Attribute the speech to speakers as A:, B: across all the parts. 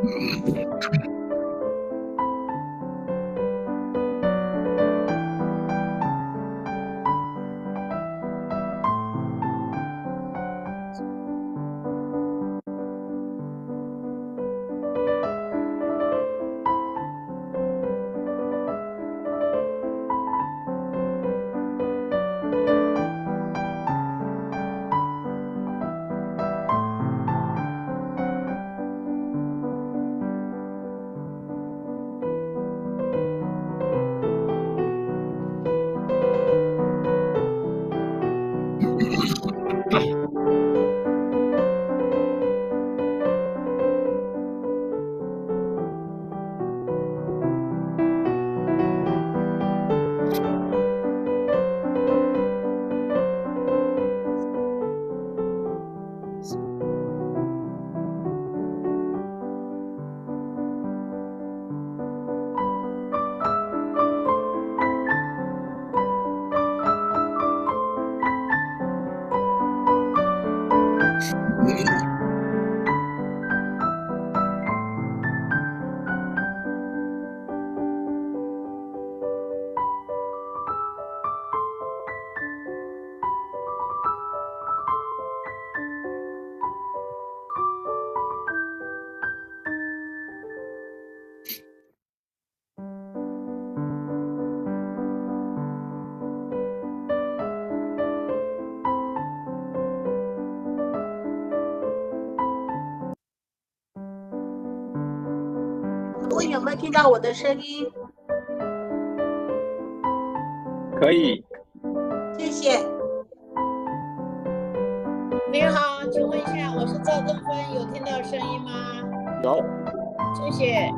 A: 各位有没有听到我的声音？
B: 可以。
A: 谢谢。
C: 您好，请问一下，我是赵正芬，有听到声音吗？
B: 有。
C: 谢谢。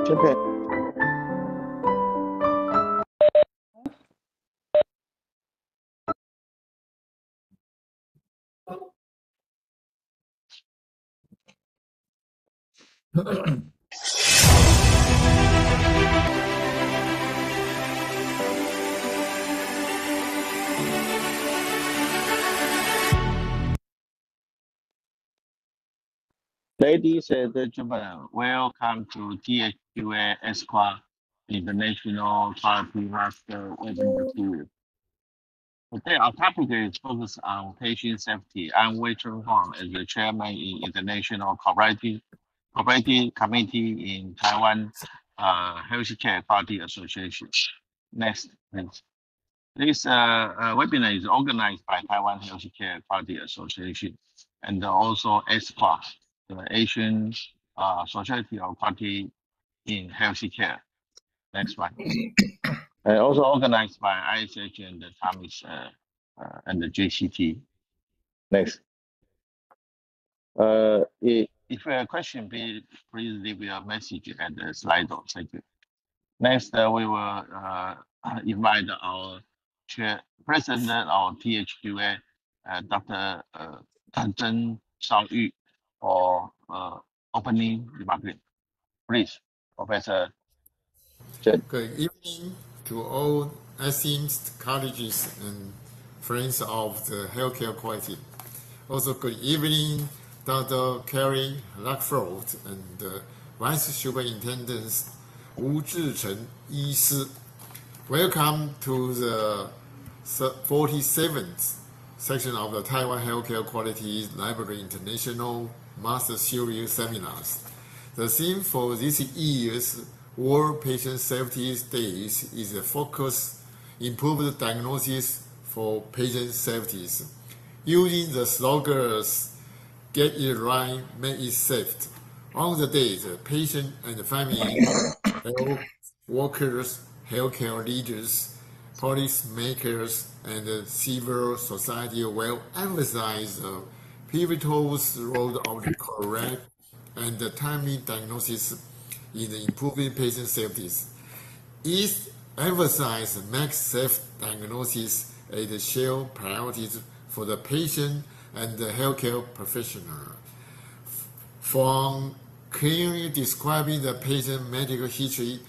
B: 谢谢。Ladies and gentlemen, welcome to THQA-ASQua International Quality Master Webinar Series. Today, our topic is focused on patient safety. I'm Wei Chun Huang, as the chairman in International Cooperative Committee in Taiwan Healthcare Quality Association. Next, please. This webinar is organized by Taiwan Healthcare Quality Association and also ASQua, the Asian Society of Quality in Healthcare. Next one. Also organized by ISH and the Thomas and the JCT. Next. If you have a question, please leave your message at the Slido. Thank you. Next, we will invite our President of THQA, Dr. Zheng Shaoyu, for opening remarks. Please, Professor Zheng.
D: Good evening to all esteemed colleagues and friends of the healthcare quality. Also, good evening, Dr. Carrie Luxford and Vice Superintendent Wu志成医师. Welcome to the 47th section of the Taiwan Healthcare Quality Library International Master Series Seminars. The theme for this year's World Patient Safety Days is the focus improved diagnosis for patient safety. Using the slogans, "Get it right, make it safe." On the day, the patient and family, health workers, healthcare leaders, policymakers, and civil society will emphasize the pivotal role of the correct and timely diagnosis in improving patient safety. Its emphasis makes safe diagnosis a shared priority for the patient and the healthcare professional. From clearly describing the patient medical history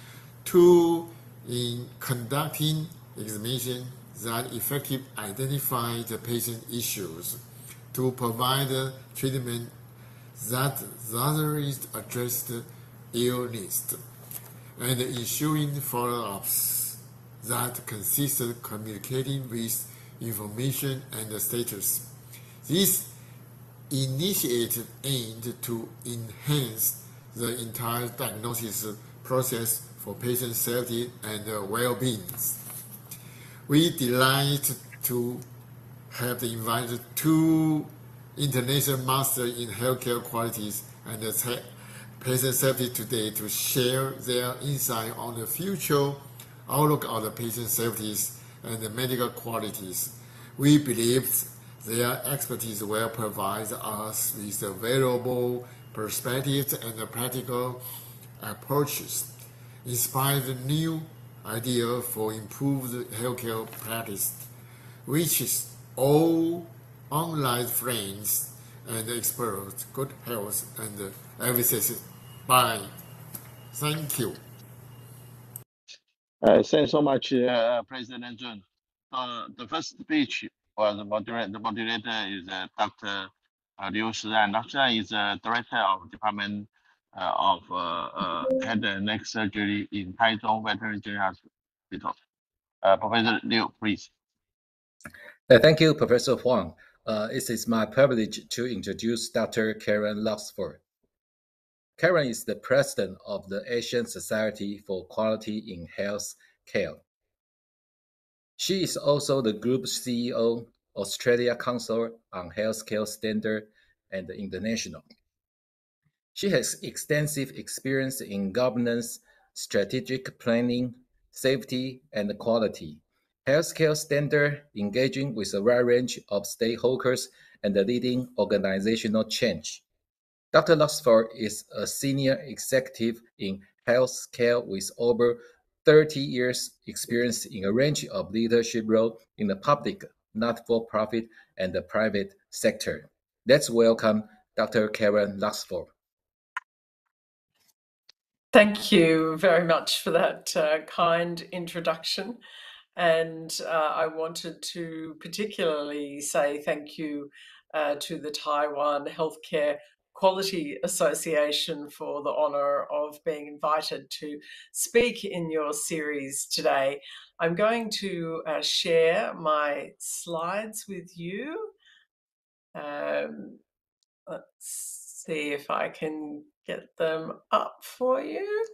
D: to in conducting examination that effectively identify the patient issues to provide treatment that thoroughly address the illness and ensuring follow-ups that consistent communicating with information and status. This initiative aimed to enhance the entire diagnosis process for patient safety and well-being. We delight to have invited two international masters in healthcare qualities and patient safety today to share their insight on the future outlook of the patient safety and the medical qualities. We believe their expertise will provide us with valuable perspectives and practical approaches, inspire new ideas for improved healthcare practice, which is all online friends and experts, good health and advocacy. Bye. Thank you.
B: Thanks so much, President Jun. The first speech was the moderator is Dr. Liu Shiran. Dr. Shiran is Director of Department of Head and Neck Surgery in Taichung Veterinary General Hospital. Professor Liu, please.
E: Thank you, Professor Huang. It is my privilege to introduce Dr. Karen Luxford. Karen is the president of the Asian Society for Quality in Health Care. She is also the group CEO, Australia Council on Healthcare Standard and International. She has extensive experience in governance, strategic planning, safety, and quality, healthcare standard, engaging with a wide range of stakeholders, and leading organizational change. Dr. Luxford is a senior executive in healthcare with over 30 years experience in a range of leadership roles in the public, not-for-profit, and the private sector. Let's welcome Dr. Karen Luxford.
F: Thank you very much for that kind introduction. And I wanted to particularly say thank you to the Taiwan Healthcare Quality Association for the honor of being invited to speak in your series today. I'm going to share my slides with you. Let's see if I can get them up for you.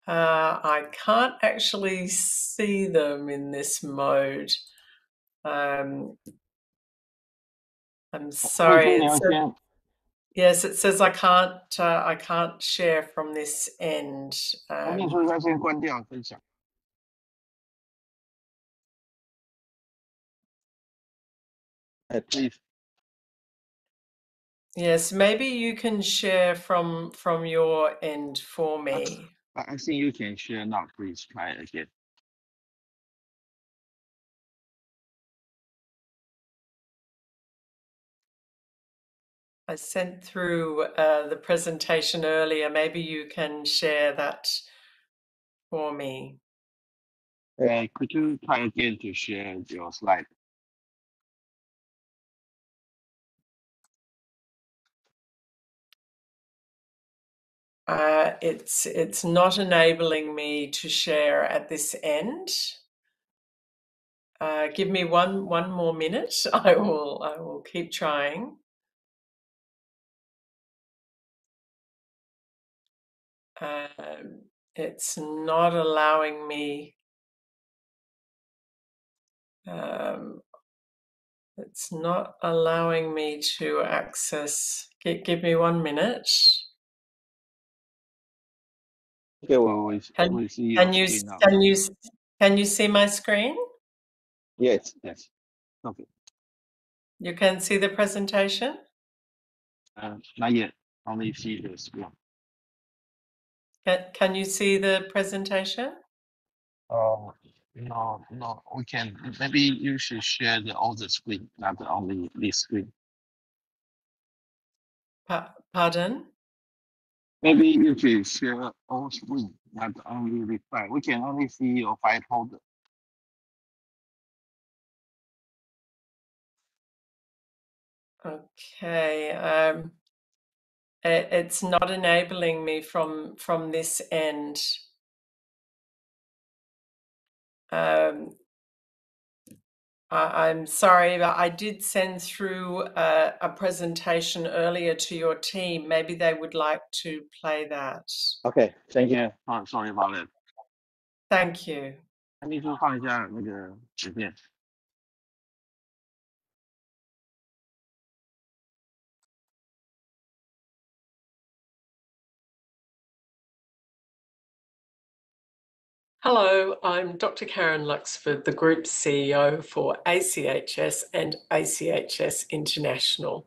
F: I can't actually see them in this mode. I'm sorry. Yes, it says I can't share from this end.
B: Please.
F: Yes, maybe you can share from your end for me.
B: I think you can share now. Please try it again.
F: I sent through the presentation earlier. Maybe you can share that for me.
B: Could you try again to share your slide?
F: It's not enabling me to share at this end. Give me one more minute. I will keep trying. It's not allowing me It's not allowing me to access. Give me 1 minute.
B: Okay, well, we see your screen now.
F: Can you see my screen?
B: Yes. Okay.
F: You can see the presentation?
B: Not yet. Only see the screen.
F: Can you see the presentation?
B: Oh, no. We can. Maybe you should share the other screen, not only this screen.
F: Pardon?
B: Maybe you should share all screen, not only the file. We can only see your file folder.
F: Okay. It's not enabling me from this end. I'm sorry, but I did send through a presentation earlier to your team. Maybe they would like to play that.
B: Okay, thank you. Oh, sorry about that.
F: Thank you.
B: 秘书放一下那个纸片。
F: Hello, I'm Dr. Karen Luxford, the Group CEO for ACHS and ACHS International.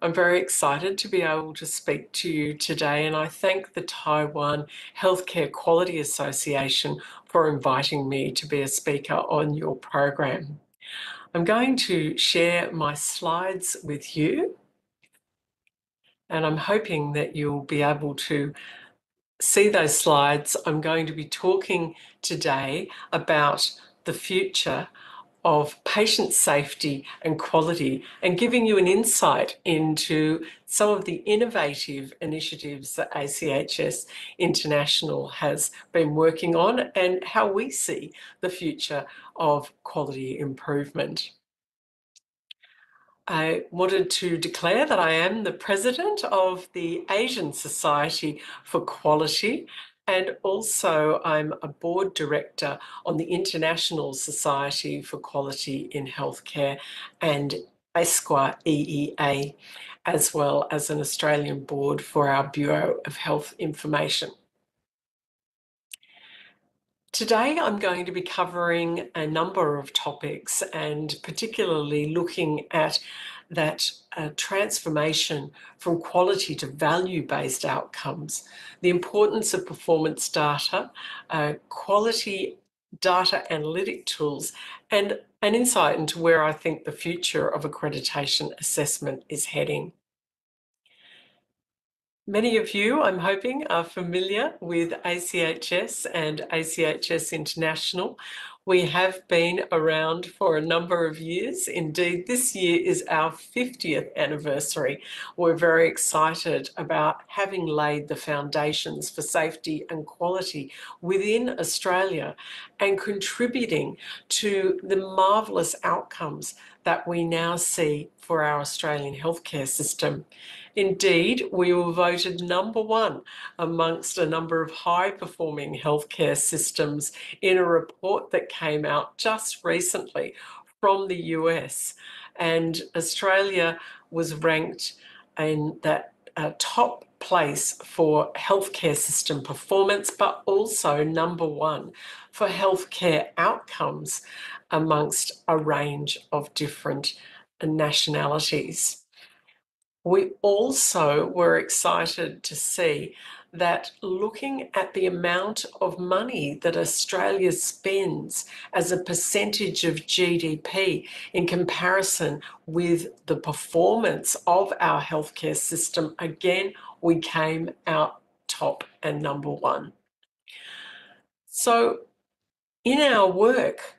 F: I'm very excited to be able to speak to you today, and I thank the Taiwan Healthcare Quality Association for inviting me to be a speaker on your program. I'm going to share my slides with you, and I'm hoping that you'll be able to see those slides. I'm going to be talking today about the future of patient safety and quality and giving you an insight into some of the innovative initiatives that ACHS International has been working on and how we see the future of quality improvement. I wanted to declare that I am the president of the Asian Society for Quality, and also I'm a board director on the International Society for Quality in Healthcare and ASQua EEA, as well as an Australian board for our Bureau of Health Information. Today, I'm going to be covering a number of topics and particularly looking at that transformation from quality to value-based outcomes, the importance of performance data, quality data analytic tools, and an insight into where I think the future of accreditation assessment is heading. Many of you, I'm hoping, are familiar with ACHS and ACHS International. We have been around for a number of years. Indeed, this year is our 50th anniversary. We're very excited about having laid the foundations for safety and quality within Australia and contributing to the marvellous outcomes that we now see for our Australian healthcare system. Indeed, we were voted #1 amongst a number of high-performing healthcare systems in a report that came out just recently from the US. And Australia was ranked in that top place for healthcare system performance, but also #1 for healthcare outcomes amongst a range of different nationalities. We also were excited to see that looking at the amount of money that Australia spends as a percentage of GDP in comparison with the performance of our healthcare system, again, we came out top and #1. So in our work,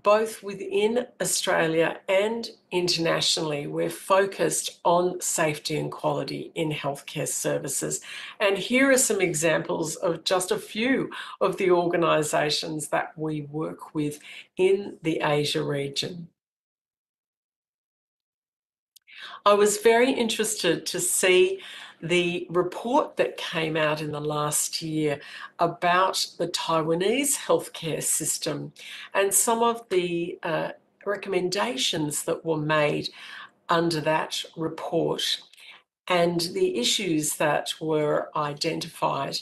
F: both within Australia and internationally, we're focused on safety and quality in healthcare services. And here are some examples of just a few of the organisations that we work with in the Asia region. I was very interested to see the report that came out in the last year about the Taiwanese healthcare system and some of the recommendations that were made under that report and the issues that were identified.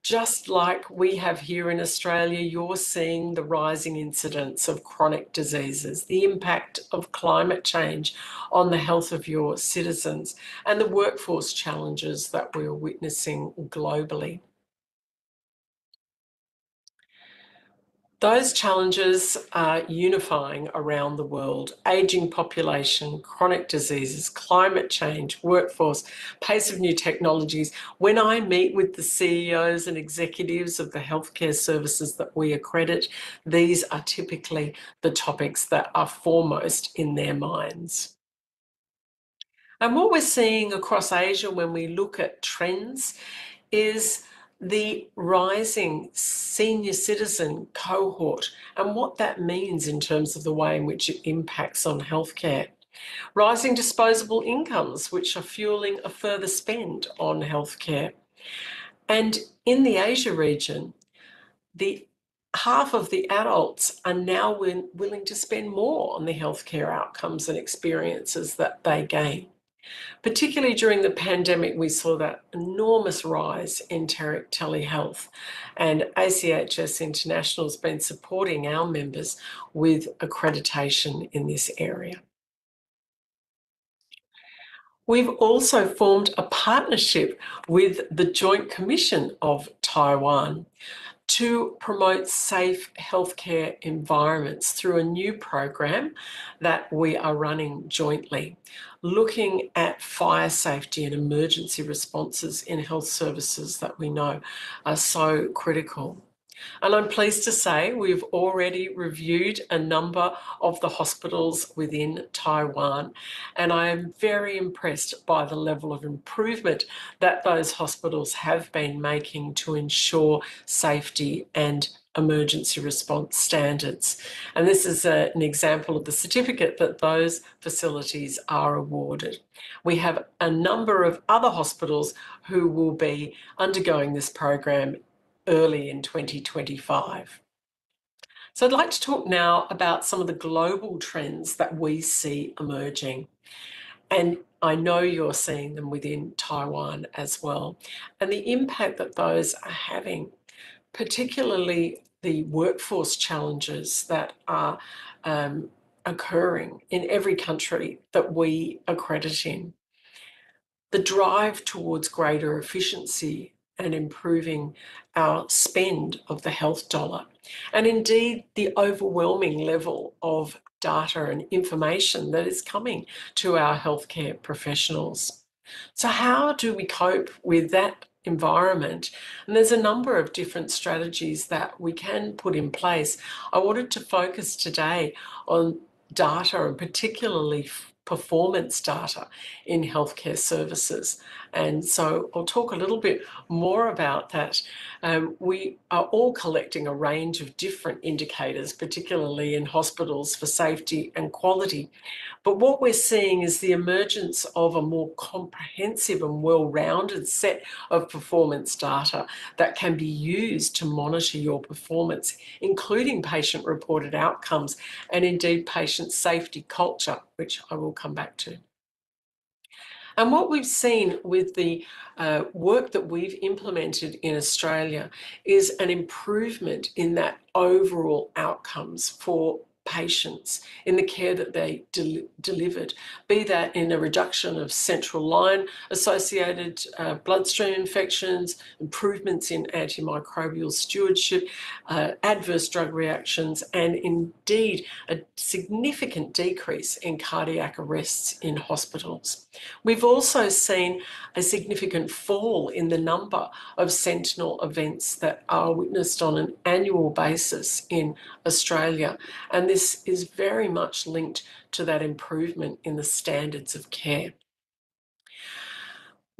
F: Just like we have here in Australia, you're seeing the rising incidence of chronic diseases, the impact of climate change on the health of your citizens, and the workforce challenges that we're witnessing globally. Those challenges are unifying around the world: aging population, chronic diseases, climate change, workforce, pace of new technologies. When I meet with the CEOs and executives of the healthcare services that we accredit, these are typically the topics that are foremost in their minds. And what we're seeing across Asia when we look at trends is the rising senior citizen cohort and what that means in terms of the way in which it impacts on healthcare. Rising disposable incomes, which are fueling a further spend on healthcare. And in the Asia region, half of the adults are now willing to spend more on the healthcare outcomes and experiences that they gain. Particularly during the pandemic, we saw that enormous rise in telehealth, and ACHS International has been supporting our members with accreditation in this area. We've also formed a partnership with the Joint Commission of Taiwan to promote safe healthcare environments through a new program that we are running jointly, looking at fire safety and emergency responses in health services that we know are so critical. And I'm pleased to say we've already reviewed a number of the hospitals within Taiwan, and I am very impressed by the level of improvement that those hospitals have been making to ensure safety and emergency response standards. And this is an example of the certificate that those facilities are awarded. We have a number of other hospitals who will be undergoing this program early in 2025. So I'd like to talk now about some of the global trends that we see emerging. And I know you're seeing them within Taiwan as well, and the impact that those are having, particularly the workforce challenges that are occurring in every country that we accredit in. The drive towards greater efficiency and improving our spend of the health dollar, and indeed the overwhelming level of data and information that is coming to our healthcare professionals. So how do we cope with that environment? And there's a number of different strategies that we can put in place. I wanted to focus today on data, and particularly performance data in healthcare services. And so I'll talk a little bit more about that. We are all collecting a range of different indicators, particularly in hospitals, for safety and quality. But what we're seeing is the emergence of a more comprehensive and well-rounded set of performance data that can be used to monitor your performance, including patient-reported outcomes and indeed patient safety culture, which I will come back to. And what we've seen with the work that we've implemented in Australia is an improvement in that overall outcomes for patients in the care that they delivered, be that in a reduction of central line associated bloodstream infections, improvements in antimicrobial stewardship, adverse drug reactions, and indeed a significant decrease in cardiac arrests in hospitals. We've also seen a significant fall in the number of sentinel events that are witnessed on an annual basis in Australia, and this is very much linked to that improvement in the standards of care.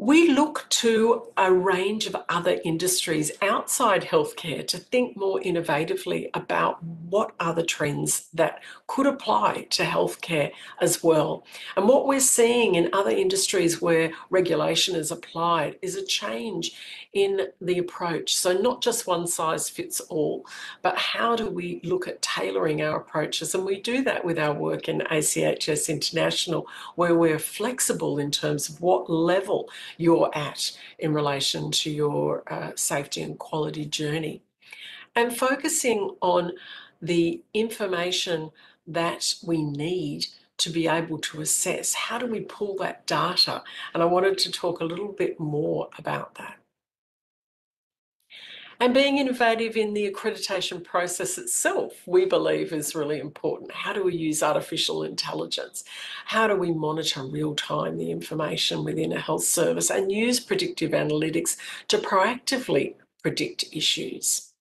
F: We look to a range of other industries outside healthcare to think more innovatively about what are the trends that could apply to healthcare as well. And what we're seeing in other industries where regulation is applied is a change in the approach. So not just one size fits all, but how do we look at tailoring our approaches? And we do that with our work in ACHS International, where we're flexible in terms of what level you're at in relation to your safety and quality journey. And focusing on the information that we need to be able to assess. How do we pull that data? And I wanted to talk a little bit more about that. And being innovative in the accreditation process itself, we believe, is really important. How do we use artificial intelligence? How do we monitor real-time the information within a health service and use predictive analytics to proactively predict issues?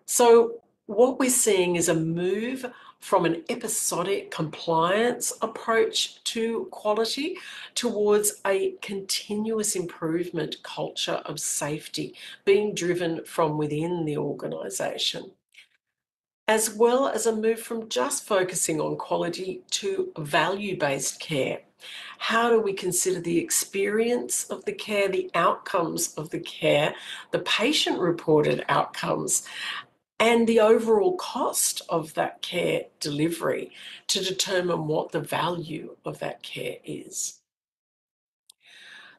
F: So what we're seeing is a move from an episodic compliance approach to quality towards a continuous improvement culture of safety being driven from within the organisation, as well as a move from just focusing on quality to value-based care. How do we consider the experience of the care, the outcomes of the care, the patient-reported outcomes, and the overall cost of that care delivery to determine what the value of that care is?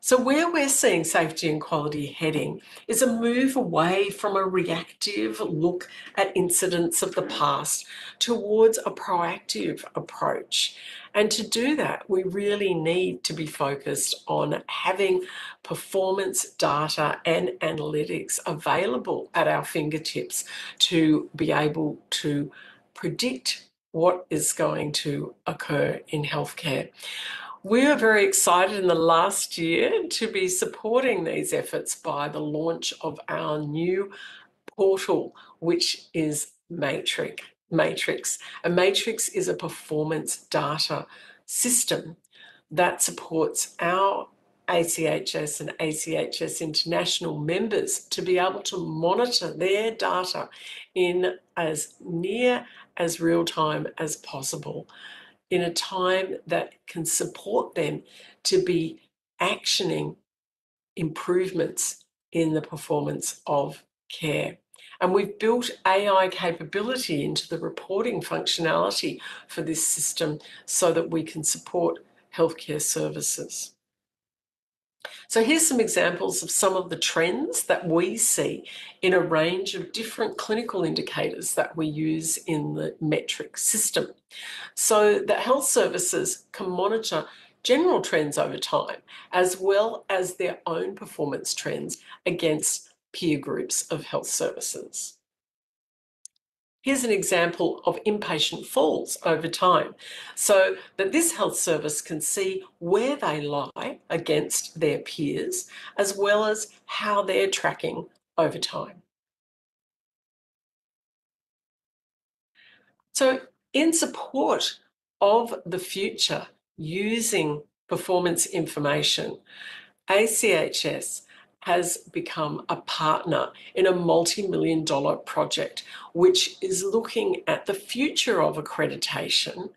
F: So where we're seeing safety and quality heading is a move away from a reactive look at incidents of the past towards a proactive approach. And to do that, we really need to be focused on having performance data and analytics available at our fingertips to be able to predict what is going to occur in healthcare. We are very excited in the last year to be supporting these efforts by the launch of our new portal, which is Matrix. A Matrix is a performance data system that supports our ACHS and ACHS International members to be able to monitor their data in as near as real time as possible, in a time that can support them to be actioning improvements in the performance of care. And we've built AI capability into the reporting functionality for this system so that we can support healthcare services. So here's some examples of some of the trends that we see in a range of different clinical indicators that we use in the metric system, so that health services can monitor general trends over time, as well as their own performance trends against peer groups of health services. Here's an example of inpatient falls over time, so that this health service can see where they lie against their peers, as well as how they're tracking over time. So in support of the future using performance information, ACHS has become a partner in a multi-million-dollar project which is looking at the future of accreditation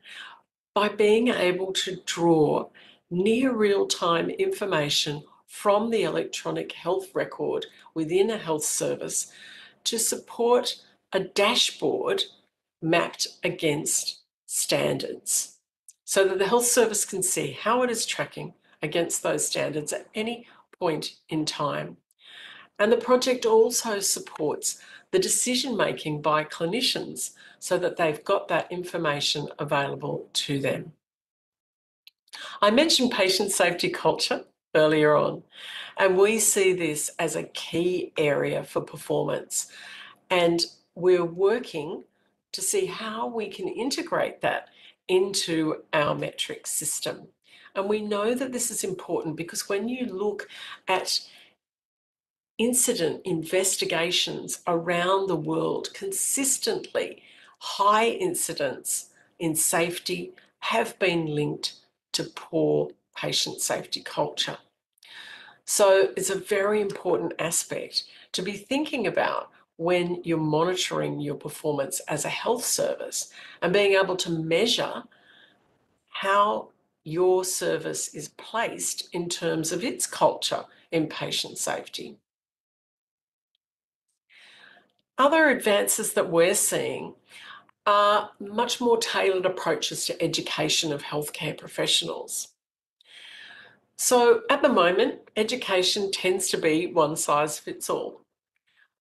F: by being able to draw near real-time information from the electronic health record within a health service to support a dashboard mapped against standards, so that the health service can see how it is tracking against those standards at any point in time. And the project also supports the decision-making by clinicians so that they've got that information available to them. I mentioned patient safety culture earlier on, and we see this as a key area for performance. And we're working to see how we can integrate that into our metric system. And we know that this is important because when you look at incident investigations around the world, consistently high incidents in safety have been linked to poor patient safety culture. So it's a very important aspect to be thinking about when you're monitoring your performance as a health service and being able to measure how your service is placed in terms of its culture in patient safety. Other advances that we're seeing are much more tailored approaches to education of healthcare professionals. So at the moment, education tends to be one size fits all,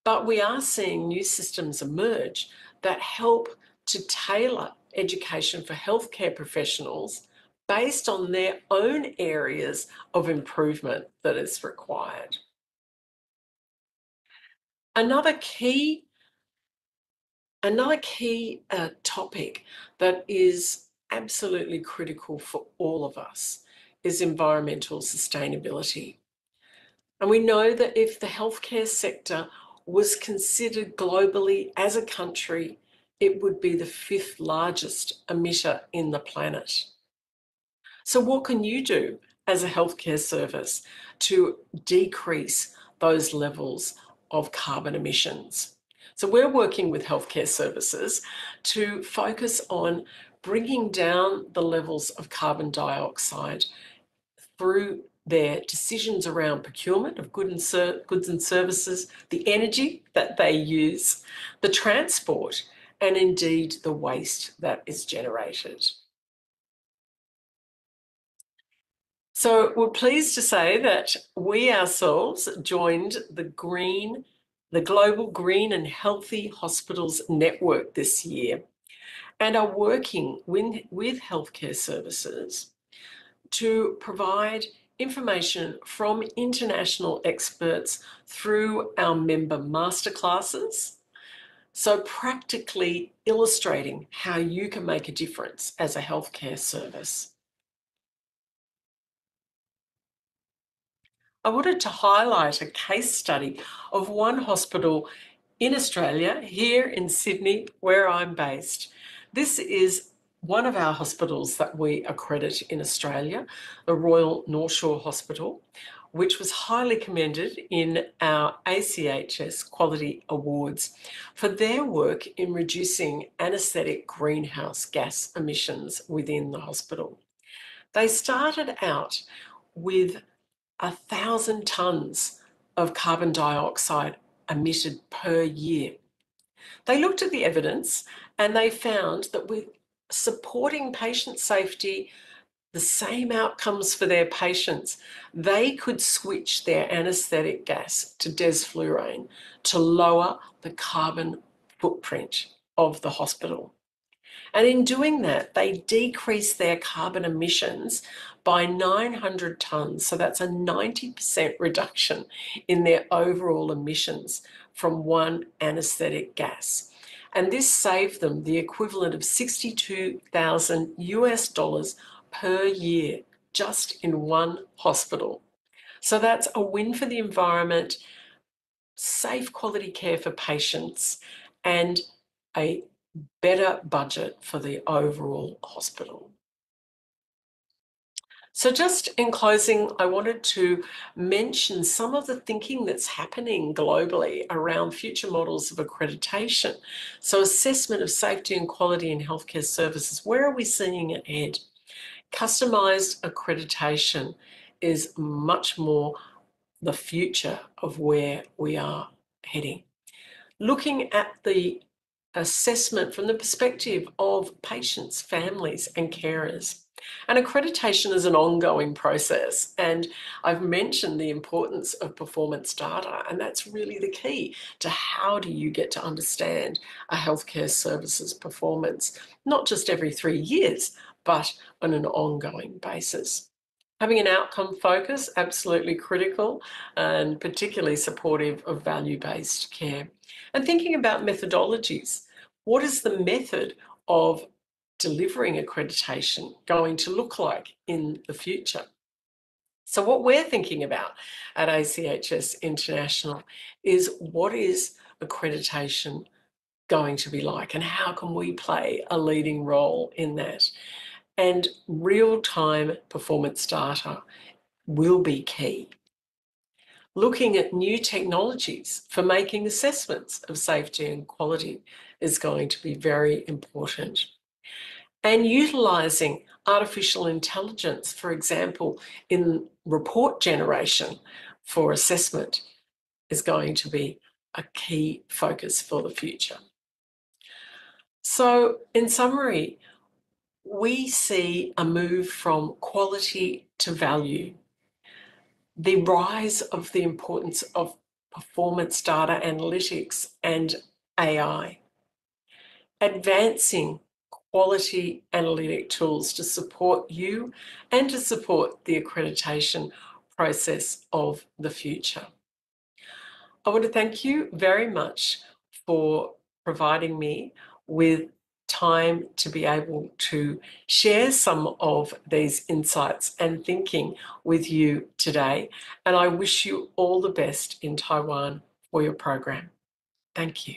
F: but we are seeing new systems emerge that help to tailor education for healthcare professionals based on their own areas of improvement that is required. Another key topic that is absolutely critical for all of us is environmental sustainability. And we know that if the healthcare sector was considered globally as a country, it would be the 5th largest emitter in the planet. So what can you do as a healthcare service to decrease those levels of carbon emissions? So we're working with healthcare services to focus on bringing down the levels of carbon dioxide through their decisions around procurement of goods and services, the energy that they use, the transport, and indeed the waste that is generated. So we're pleased to say that we ourselves joined the Global Green and Healthy Hospitals Network this year and are working with healthcare services to provide information from international experts through our member masterclasses. So practically illustrating how you can make a difference as a healthcare service. I wanted to highlight a case study of one hospital in Australia, here in Sydney, where I'm based. This is one of our hospitals that we accredit in Australia, the Royal North Shore Hospital, which was highly commended in our ACHS Quality Awards for their work in reducing anaesthetic greenhouse gas emissions within the hospital. They started out with 1,000 tonnes of carbon dioxide emitted per year. They looked at the evidence and they found that with supporting patient safety, the same outcomes for their patients, they could switch their anaesthetic gas to desflurane to lower the carbon footprint of the hospital. And in doing that, they decreased their carbon emissions by 900 tonnes. So that's a 90% reduction in their overall emissions from one anaesthetic gas. And this saved them the equivalent of $62,000 US per year just in one hospital. So that's a win for the environment, safe quality care for patients, and a better budget for the overall hospital. So just in closing, I wanted to mention some of the thinking that's happening globally around future models of accreditation. So assessment of safety and quality in healthcare services, where are we seeing it head? Customised accreditation is much more the future of where we are heading. Looking at the assessment from the perspective of patients, families, and carers. And accreditation is an ongoing process. And I've mentioned the importance of performance data, and that's really the key to how do you get to understand a healthcare services performance, not just every 3 years, but on an ongoing basis. Having an outcome focus, absolutely critical, and particularly supportive of value-based care. And thinking about methodologies. What is the method of delivering accreditation going to look like in the future? So what we're thinking about at ACHS International is what is accreditation going to be like and how can we play a leading role in that? And real-time performance data will be key. Looking at new technologies for making assessments of safety and quality is going to be very important. And utilising artificial intelligence, for example, in report generation for assessment is going to be a key focus for the future. So, in summary, we see a move from quality to value, the rise of the importance of performance data analytics and AI, advancing quality analytic tools to support you and to support the accreditation process of the future. I want to thank you very much for providing me with time to be able to share some of these insights and thinking with you today. And I wish you all the best in Taiwan for your program. Thank you.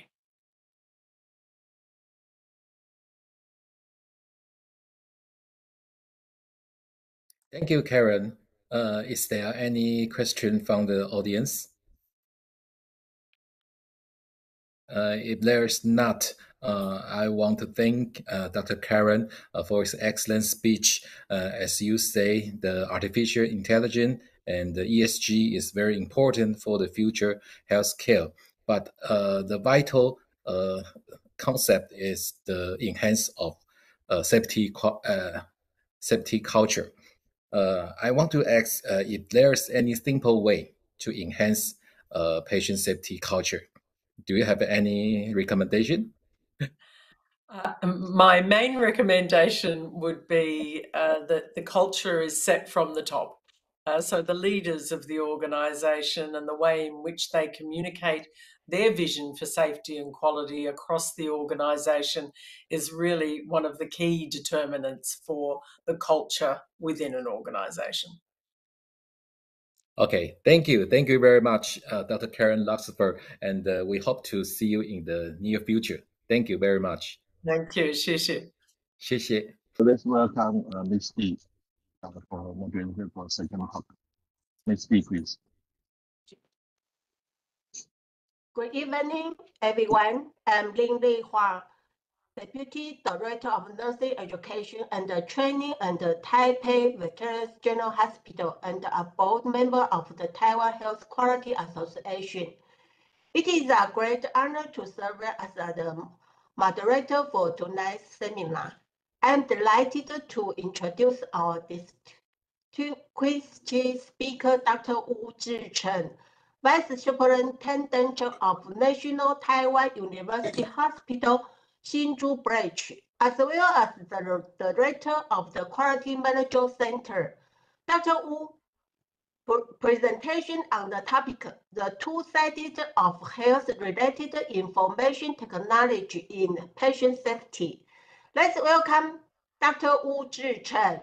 E: Thank you, Karen. Is there any question from the audience? If there's not, I want to thank Dr. Karen for his excellent speech. As you say, the artificial intelligence and the ESG is very important for the future healthcare. But the vital concept is the enhance of safety culture. I want to ask if there's any simple way to enhance patient safety culture. Do you have any recommendation?
F: My main recommendation would be that the culture is set from the top. So the leaders of the organisation and the way in which they communicate their vision for safety and quality across the organisation is really one of the key determinants for the culture within an organisation.
E: Okay, thank you. Thank you very much, Dr. Karen Luxford, and we hope to see you in the near future. Thank you very much.
F: Thank you. 谢谢.
E: 谢谢.
B: So let's welcome Ms. D for moderating for second talk. Ms. D, please.
A: Good evening, everyone. I'm Lin Lei Huang, Deputy Director of Nursing Education and Training at the Taipei Veterans General Hospital and a board member of the Taiwan Health Quality Association. It is a great honor to serve as the moderator for tonight's seminar. I'm delighted to introduce our distinguished speaker, Dr. Wu志成, Vice Superintendent of National Taiwan University Hospital, Hsinchu Branch, as well as the Director of the Quality Management Center. Dr. Wu's presentation on the topic, the two-sided of health-related information technology in patient safety. Let's welcome Dr. Wu志成.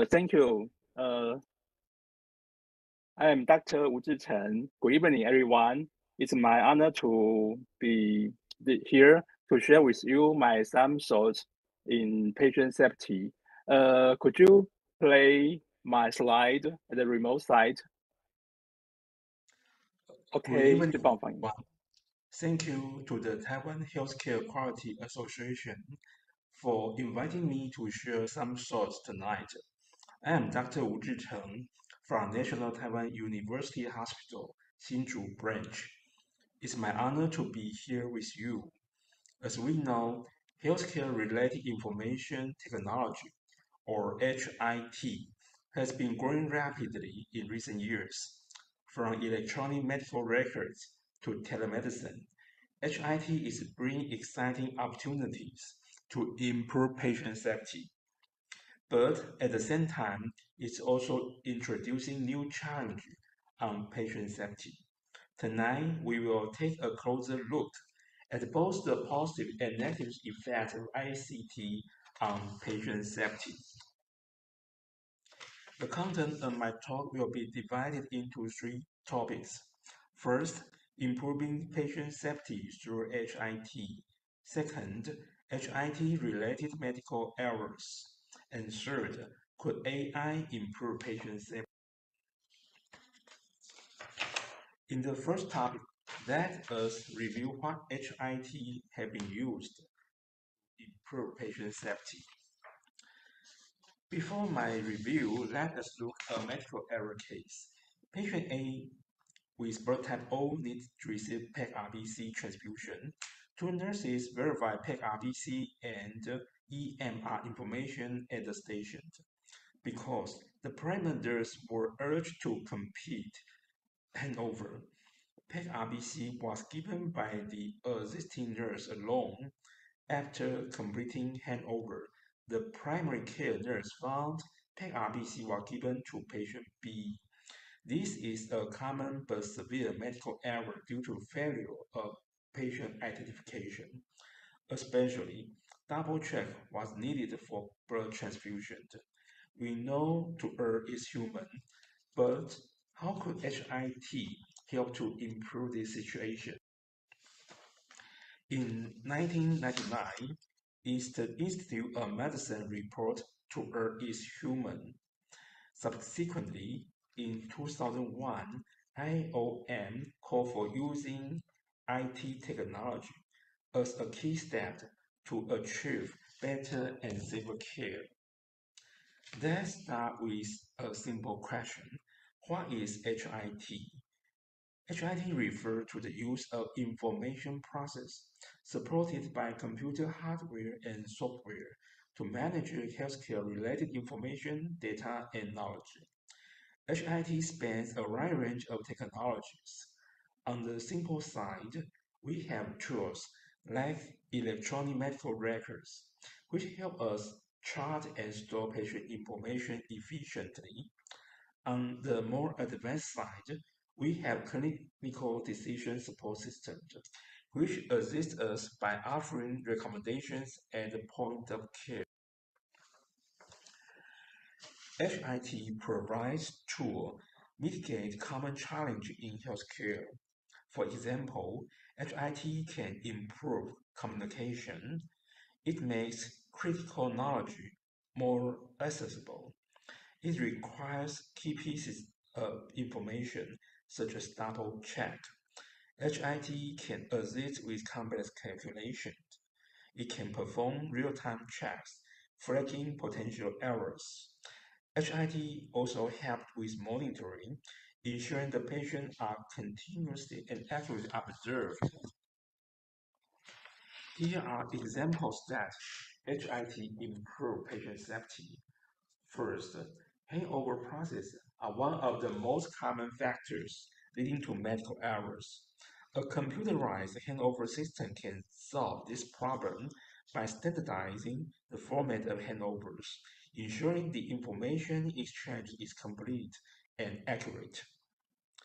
G: Thank you. I am Dr. Wu志成. Good evening, everyone. It's my honor to be here to share with you my some thoughts in patient safety. Could you play my slide at the remote site? Okay,
H: Thank you to the Taiwan Healthcare Quality Association for inviting me to share some thoughts tonight. I am Dr. Wu志成from National Taiwan University Hospital, Hsinchu Branch. It's my honor to be here with you. As we know, healthcare-related information technology, or HIT, has been growing rapidly in recent years. From electronic medical records to telemedicine, HIT is bringing exciting opportunities to improve patient safety. But at the same time, it's also introducing new challenges on patient safety. Tonight, we will take a closer look at both the positive and negative effects of ICT on patient safety. The content of my talk will be divided into three topics. First, improving patient safety through HIT. Second, HIT-related medical errors. And third, could AI improve patient safety? In the first topic, let us review what HIT have been used to improve patient safety. Before my review, let us look at a medical error case. Patient A with blood type O needs to receive PEG-RBC transfusion. Two nurses verify PEG-RBC and EMR information at the station. Because the parameters were urged to complete handover, PEG-RBC was given by the assisting nurse alone. After completing handover, the primary care nurse found PEG-RBC was given to patient B. This is a common but severe medical error due to failure of patient identification. Especially, double check was needed for blood transfusion. We know to err is human, but how could HIT help to improve this situation? In 1999, the Institute of Medicine report to err is human. Subsequently, in 2001, IOM called for using IT technology as a key step to achieve better and safer care. Let's start with a simple question. What is HIT? HIT refers to the use of information process supported by computer hardware and software to manage healthcare-related information, data, and knowledge. HIT spans a wide range of technologies. On the simple side, we have tools like electronic medical records, which help us chart and store patient information efficiently. On the more advanced side, we have clinical decision support systems, which assist us by offering recommendations at the point of care. HIT provides tools mitigate common challenges in healthcare. For example, HIT can improve communication. It makes critical knowledge more accessible. It requires key pieces of information, such as double check. HIT can assist with complex calculations. It can perform real-time checks, flagging potential errors. HIT also helps with monitoring, ensuring the patients are continuously and accurately observed. Here are examples that HIT improve patient safety. First, handover processes are one of the most common factors leading to medical errors. A computerized handover system can solve this problem by standardizing the format of handovers, ensuring the information exchange is complete and accurate.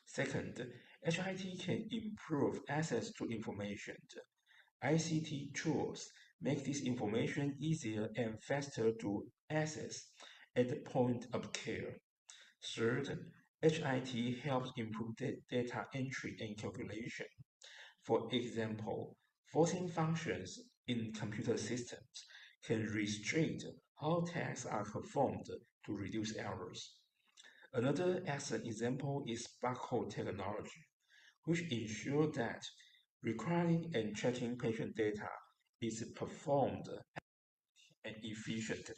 H: Second, HIT can improve access to information. ICT tools make this information easier and faster to access at the point of care. Third, HIT helps improve data entry and calculation. For example, forcing functions in computer systems can restrict how tasks are performed to reduce errors. Another excellent example is barcode technology, which ensures that recording and tracking patient data is performed and efficiently.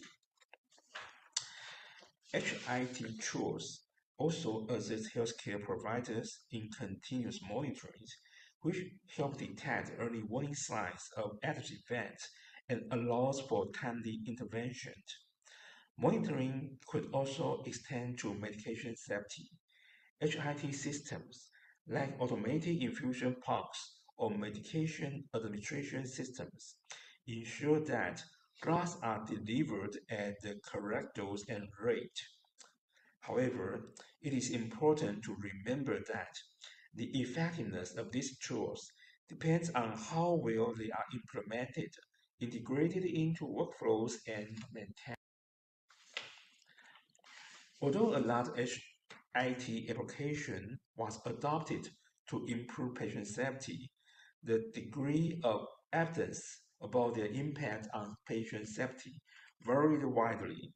H: HIT tools also assist healthcare providers in continuous monitoring, which help detect early warning signs of adverse events and allows for timely intervention. Monitoring could also extend to medication safety. HIT systems like automated infusion pumps or medication administration systems ensure that drugs are delivered at the correct dose and rate. However, it is important to remember that the effectiveness of these tools depends on how well they are implemented, integrated into workflows, and maintained. Although a large HIT application was adopted to improve patient safety, the degree of evidence about their impact on patient safety varied widely.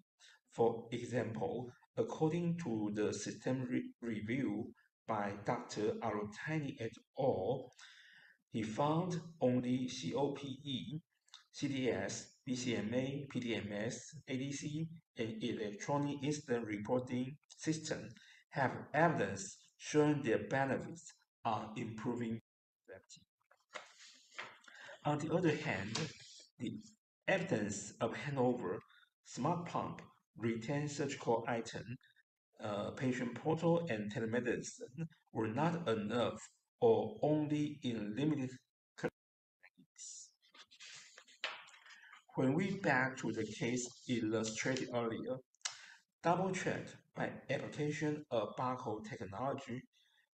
H: For example, according to the system review by Dr. Arutani et al., he found only COPE, CDS, BCMA, PDMS, ADC, and electronic incident reporting system have evidence showing their benefits on improving safety. On the other hand, the evidence of handover, smart pump, retained surgical item, patient portal, and telemedicine were not enough or only in limited cases. When we back to the case illustrated earlier, double-check by application of barcode technology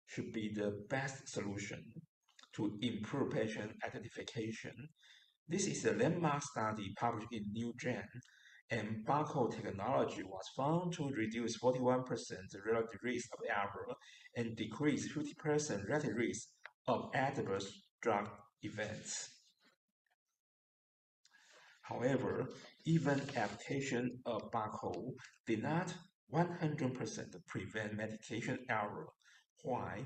H: should be the best solution to improve patient identification. This is a landmark study published in New Gen, and barcode technology was found to reduce 41% relative risk of error and decrease 50% relative risk of adverse drug events. However, even application of barcode did not 100% prevent medication error. Why?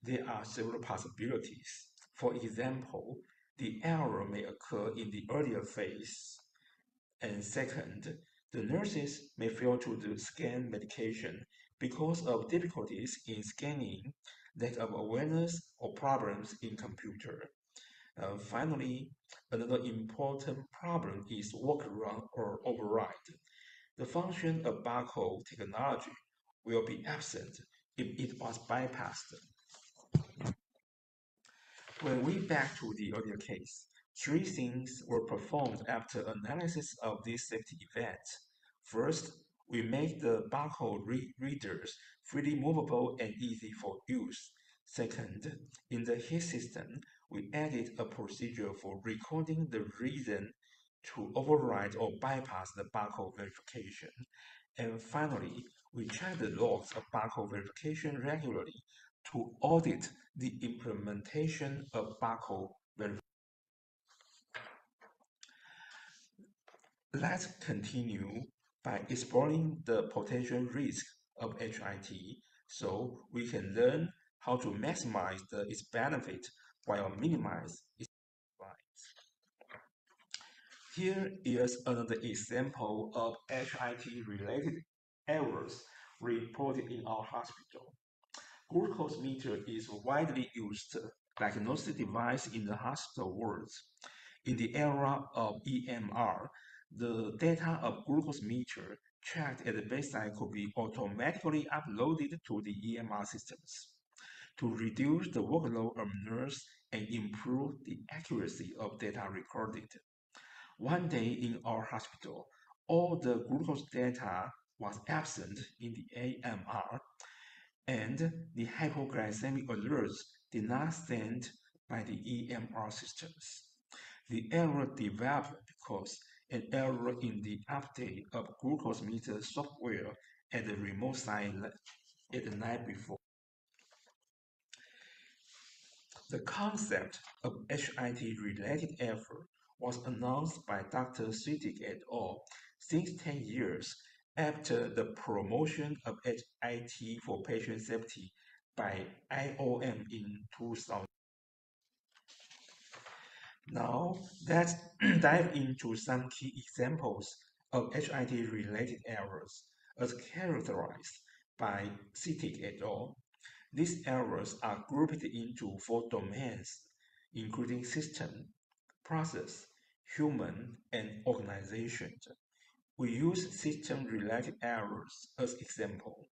H: There are several possibilities. For example, the error may occur in the earlier phase. And second, the nurses may fail to scan medication because of difficulties in scanning, lack of awareness, or problems in computer. Finally, another important problem is workaround or override. The function of barcode technology will be absent if it was bypassed. When we back to the earlier case, three things were performed after analysis of these safety events. First, we make the barcode readers freely movable and easy for use. Second, in the HIT system, we added a procedure for recording the reason to override or bypass the barcode verification. And finally, we check the logs of barcode verification regularly to audit the implementation of barcode verification. Let's continue by exploring the potential risk of HIT so we can learn how to maximize its benefit while minimize its risks. Here is another example of HIT-related errors reported in our hospital. Glucose meter is a widely used diagnostic device in the hospital world. In the era of EMR, the data of glucose meter checked at the bedside could be automatically uploaded to the EMR systems. To reduce the workload of nurse and improve the accuracy of data recorded. One day in our hospital, all the glucose data was absent in the AMR, and the hypoglycemic alerts did not send by the EMR systems. The error developed because an error in the update of glucose meter software at the remote site at the night before. The concept of HIT-related error was announced by Dr. Chih-Cheng et al. Since 10 years after the promotion of HIT for patient safety by IOM in 2000. Now, let's dive into some key examples of HIT-related errors as characterized by Chih-Cheng et al. These errors are grouped into 4 domains, including system, process, human, and organization. We use system-related errors as example.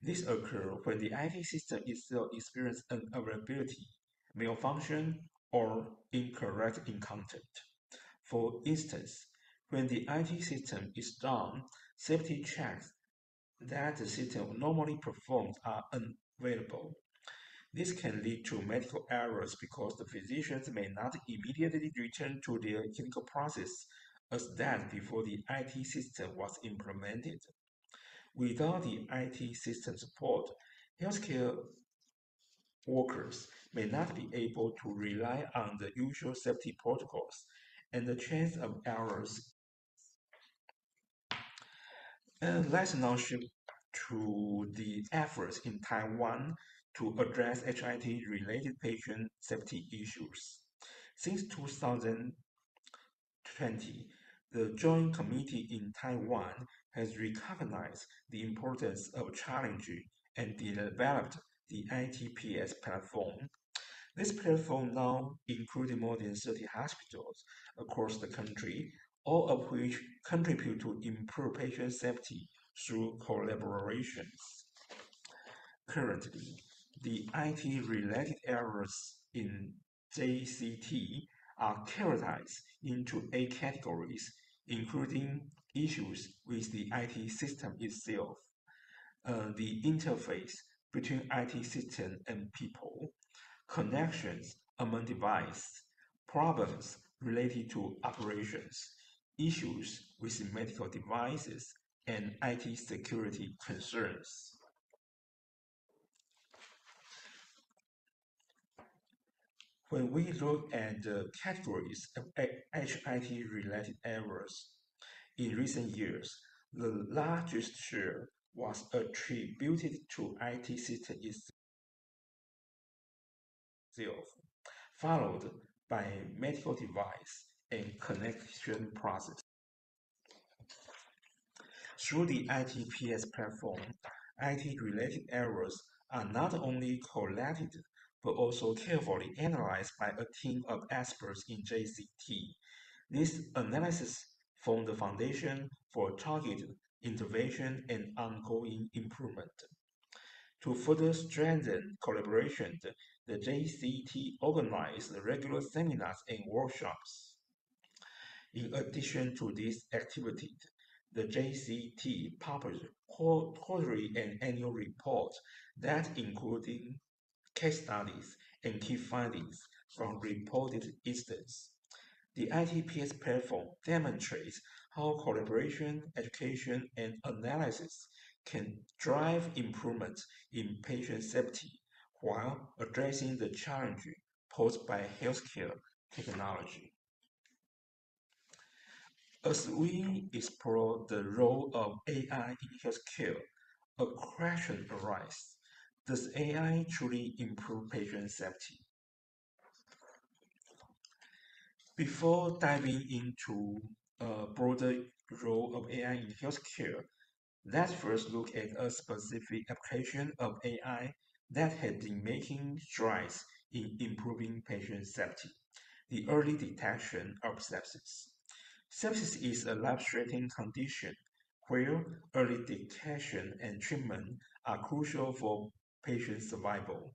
H: This occurs when the IT system itself experiences unavailability, malfunction, or incorrect in content. For instance, when the IT system is down, safety checks that the system normally performs are unavailable. This can lead to medical errors because the physicians may not immediately return to their clinical process as that before the IT system was implemented. Without the IT system support, healthcare workers may not be able to rely on the usual safety protocols, and the chance of errors. And let's now shift to the efforts in Taiwan to address HIT-related patient safety issues. Since 2020, the Joint Committee in Taiwan has recognized the importance of challenge and developed the ITPS platform. This platform now includes more than 30 hospitals across the country, all of which contribute to improve patient safety through collaborations. Currently, the IT-related errors in JCT are categorized into 8 categories, including issues with the IT system itself, the interface between IT system and people, connections among devices, problems related to operations, issues with medical devices, and IT security concerns. When we look at the categories of HIT-related errors, in recent years, the largest share was attributed to IT system itself, followed by medical device and connection process. Through the ITPS platform, IT-related errors are not only collected but also carefully analyzed by a team of experts in JCT. This analysis formed the foundation for targeted intervention and ongoing improvement. To further strengthen collaboration, the JCT organized regular seminars and workshops. In addition to these activities, the JCT published quarterly and annual reports that including case studies and key findings from reported incidents. The ITPS platform demonstrates how collaboration, education, and analysis can drive improvements in patient safety while addressing the challenge posed by healthcare technology. As we explore the role of AI in healthcare, a question arises: does AI truly improve patient safety? Before diving into a broader role of AI in healthcare, let's first look at a specific application of AI that has been making strides in improving patient safety: the early detection of sepsis. Sepsis is a life-threatening condition where early detection and treatment are crucial for patient survival.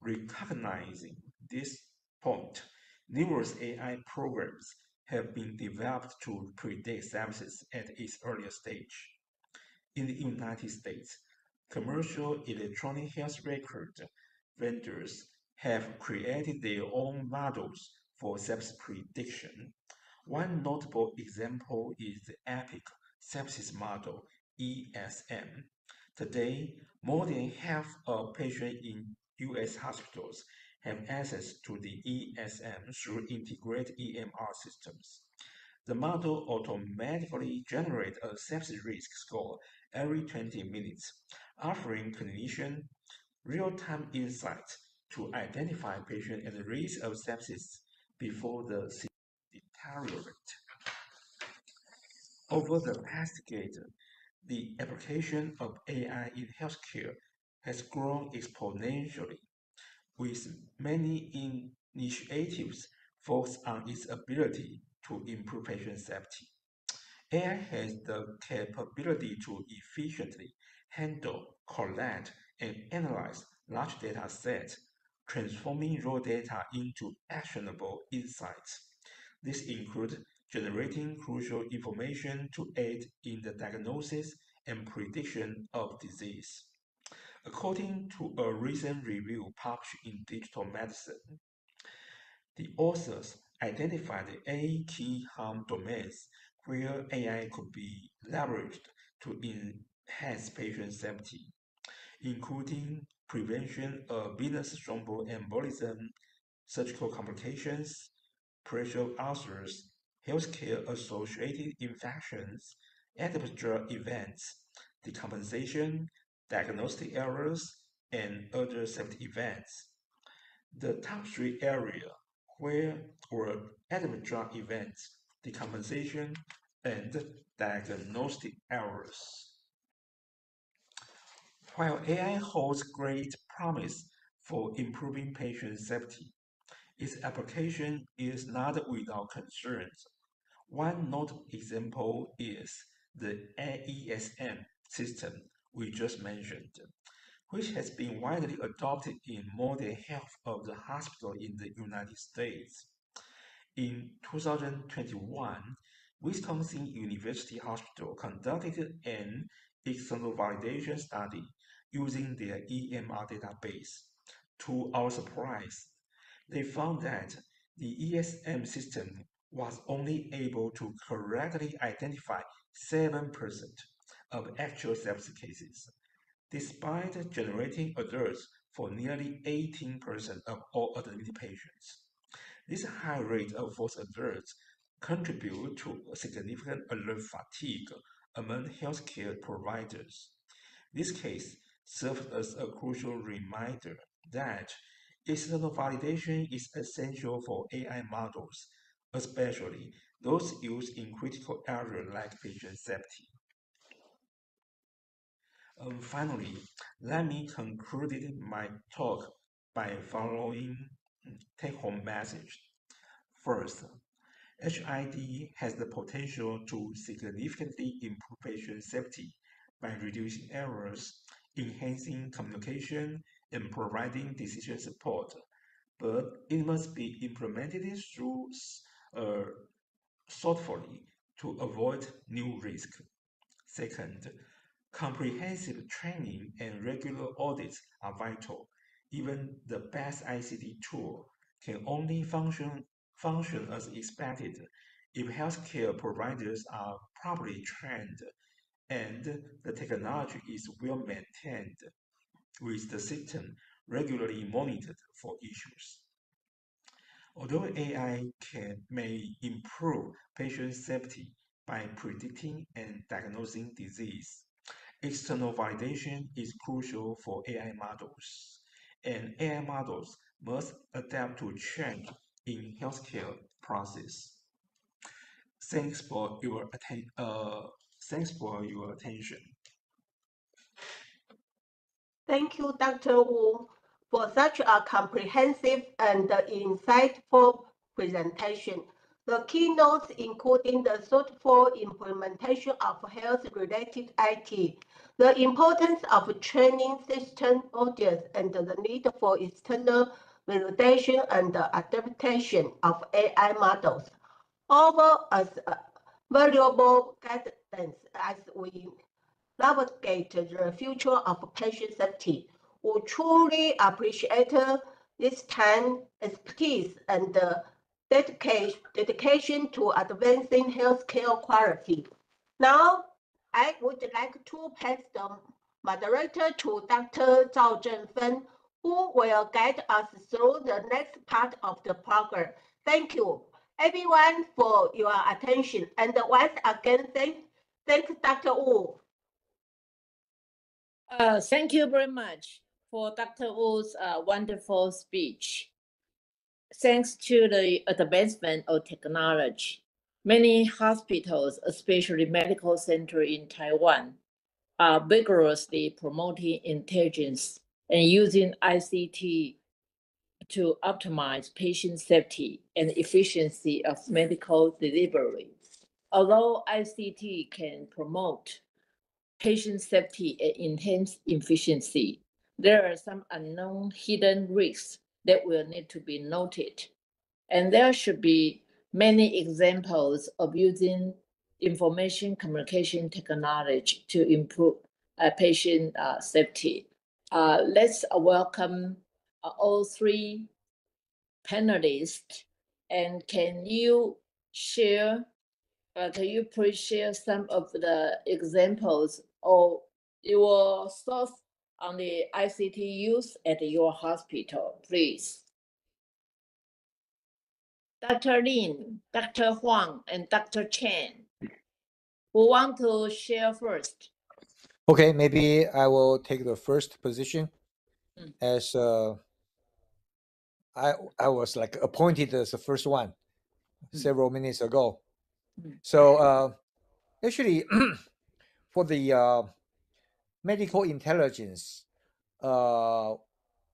H: Recognizing this point, numerous AI programs have been developed to predict sepsis at its earlier stage. In the United States, commercial electronic health record vendors have created their own models for sepsis prediction. One notable example is the EPIC sepsis model, ESM. Today, more than half of patients in U.S. hospitals have access to the ESM through integrated EMR systems. The model automatically generates a sepsis risk score every 20 minutes, offering clinicians real-time insights to identify patients at risk of sepsis before the deteriorate. Over the past decade, the application of AI in healthcare has grown exponentially, with many initiatives focused on its ability to improve patient safety. AI has the capability to efficiently handle, collect, and analyze large data sets, transforming raw data into actionable insights. This includes generating crucial information to aid in the diagnosis and prediction of disease. According to a recent review published in Digital Medicine, the authors identified 8 key harm domains where AI could be leveraged to enhance patient safety, including prevention of venous thromboembolism, surgical complications, pressure ulcers, healthcare-associated infections, adverse drug events, decompensation, diagnostic errors, and other safety events. The top three areas were adverse drug events, decompensation, and diagnostic errors. While AI holds great promise for improving patient safety, its application is not without concerns. One notable example is the AESM system we just mentioned, which has been widely adopted in more than half of the hospitals in the United States. In 2021, Wisconsin University Hospital conducted an external validation study using their EMR database. To our surprise, they found that the ESM system was only able to correctly identify 7% of actual sepsis cases, despite generating alerts for nearly 18% of all admitted patients. This high rate of false alerts contribute to significant alert fatigue among healthcare providers. This case serves as a crucial reminder that external validation is essential for AI models, especially those used in critical areas like patient safety. Finally, let me conclude my talk by following take-home message. First, HID has the potential to significantly improve patient safety by reducing errors, enhancing communication, and providing decision support, but it must be implemented thoughtfully to avoid new risks. Second, comprehensive training and regular audits are vital. Even the best ICT tool can only function as expected if healthcare providers are properly trained and the technology is well maintained, with the system regularly monitored for issues. Although AI may improve patient safety by predicting and diagnosing disease, external validation is crucial for AI models, and AI models must adapt to change in healthcare process. Thanks for your attention.
A: Thank you, Dr. Wu, for such a comprehensive and insightful presentation. The keynotes, including the thoughtful implementation of health-related IT, the importance of training system audits, and the need for external validation and adaptation of AI models, offer us valuable guidance as we navigate the future of patient safety. We truly appreciate this time, expertise, and dedication to advancing healthcare quality. Now, I would like to pass the moderator to Dr. Zhao Zhenfen, who will guide us through the next part of the program. Thank you, everyone, for your attention. And once again, thanks, Dr. Wu.
C: Thank you very much for Dr. Wu's wonderful speech. Thanks to the advancement of technology, many hospitals, especially medical centers in Taiwan, are vigorously promoting intelligence and using ICT to optimize patient safety and efficiency of medical delivery. Although ICT can promote patient safety and enhance efficiency, there are some unknown hidden risks that will need to be noted. And there should be many examples of using information communication technology to improve patient safety. Let's welcome all three panelists. And can you please share some of the examples of your thoughts on the ICT use at your hospital, please? Dr. Lin, Dr. Huang, and Dr. Chen, who want to share first?
I: Okay, maybe I will take the first position. as I was like appointed as the first one several minutes ago. So actually, for the medical intelligence,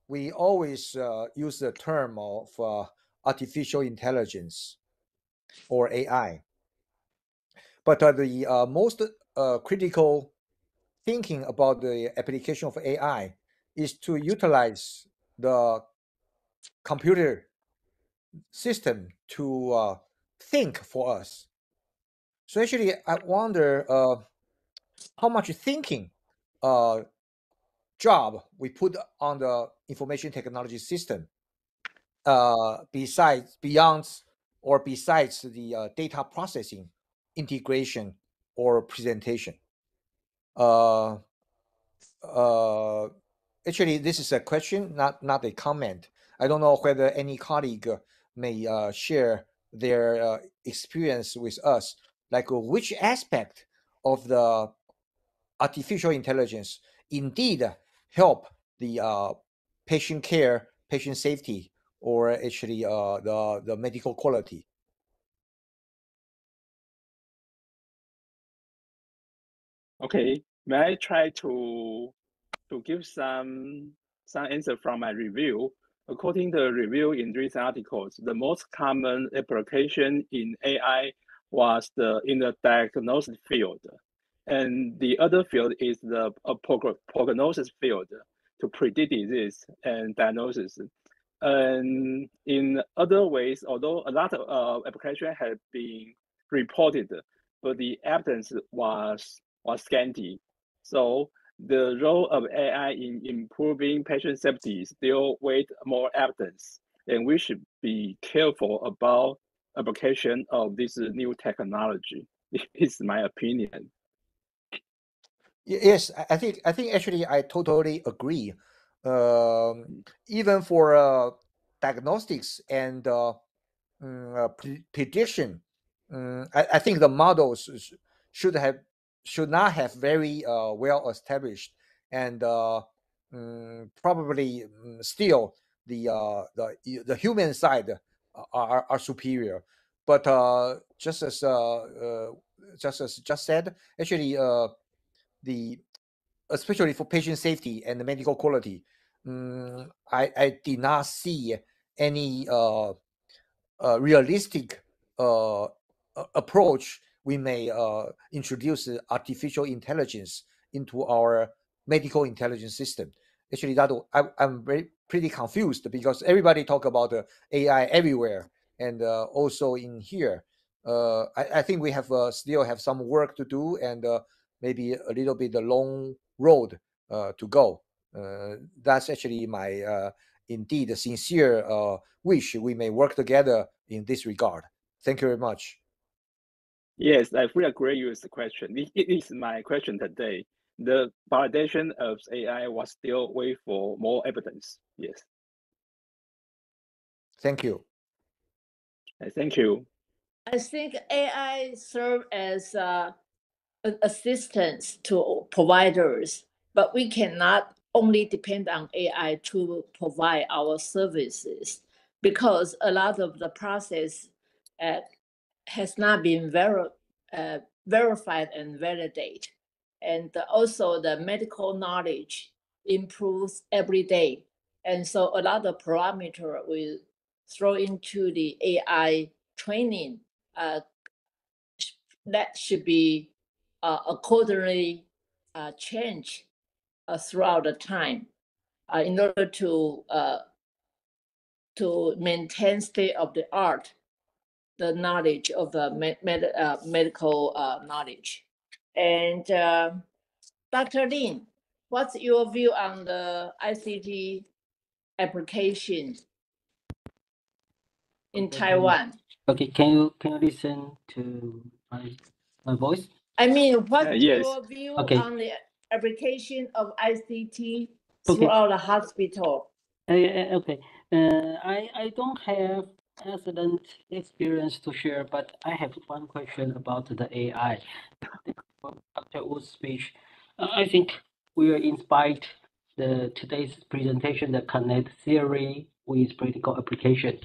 I: we always use the term of artificial intelligence or AI. But the most critical thinking about the application of AI is to utilize the computer system to think for us. So actually, I wonder how much thinking job we put on the information technology system besides the data processing, integration, or presentation. Actually, this is a question, not a comment. I don't know whether any colleague may share their experience with us, like which aspect of the artificial intelligence indeed help the patient care, patient safety, or actually the medical quality.
G: Okay, may I try to give some answer from my review? According to the review in recent articles, the most common application in AI was in the diagnosis field, and the other field is the prognosis field to predict disease and diagnosis. And in other ways, although a lot of applications have been reported, but the evidence was scanty. So the role of AI in improving patient safety still wait more evidence, and we should be careful about application of this new technology. It's my opinion.
I: Yes, I think actually I totally agree. Even for diagnostics and prediction, I think the models should not have very well established, and probably still the human side are superior. But just as just said, actually especially for patient safety and the medical quality, I did not see any realistic approach we may introduce artificial intelligence into our medical intelligence system. Actually, I'm pretty confused because everybody talk about AI everywhere, and also in here. I think we have still have some work to do, and maybe a little bit a long road to go. That's actually my indeed sincere wish we may work together in this regard. Thank you very much.
G: Yes, I fully agree with the question. It is my question today. The validation of AI was still wait for more evidence. Yes.
I: Thank you.
G: Thank you.
C: I think AI serve as assistance to providers, but we cannot only depend on AI to provide our services, because a lot of the process has not been verified and validated. And also the medical knowledge improves every day. And so a lot of parameter will throw into the AI training that should be accordingly changed throughout the time in order to maintain state of the art, the knowledge of the medical knowledge. And Dr. Lin, what's your view on the ICT application in Taiwan?
J: Okay, can you listen to my voice?
C: I mean, what's
G: yes.
C: your view
J: Okay.
C: on the application of ICT throughout the hospital?
J: Okay, I don't have excellent experience to share, but I have one question about the AI. Dr. Wu's speech, I think we are inspired today's presentation, the connect theory with practical application.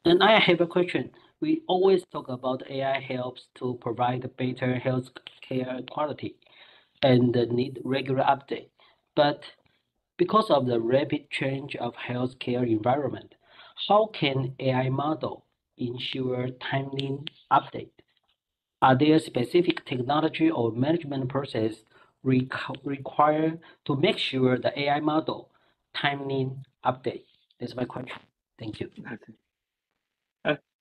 J: And I have a question. We always talk about AI helps to provide better health care quality and need regular update. But because of the rapid change of healthcare environment, how can AI model ensure timely update? Are there specific technology or management process required to make sure the AI model timely update? That's my question. Thank you.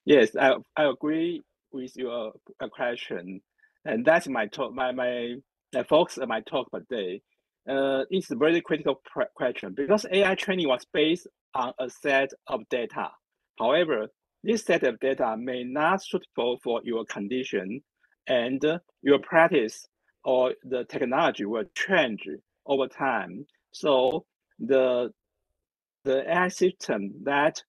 G: Yes, I agree with your question, and that's my talk. My focus of my talk today. It's a very critical question because AI training was based on a set of data. However, this set of data may not suitable for your condition, and your practice or the technology will change over time. So the AI system that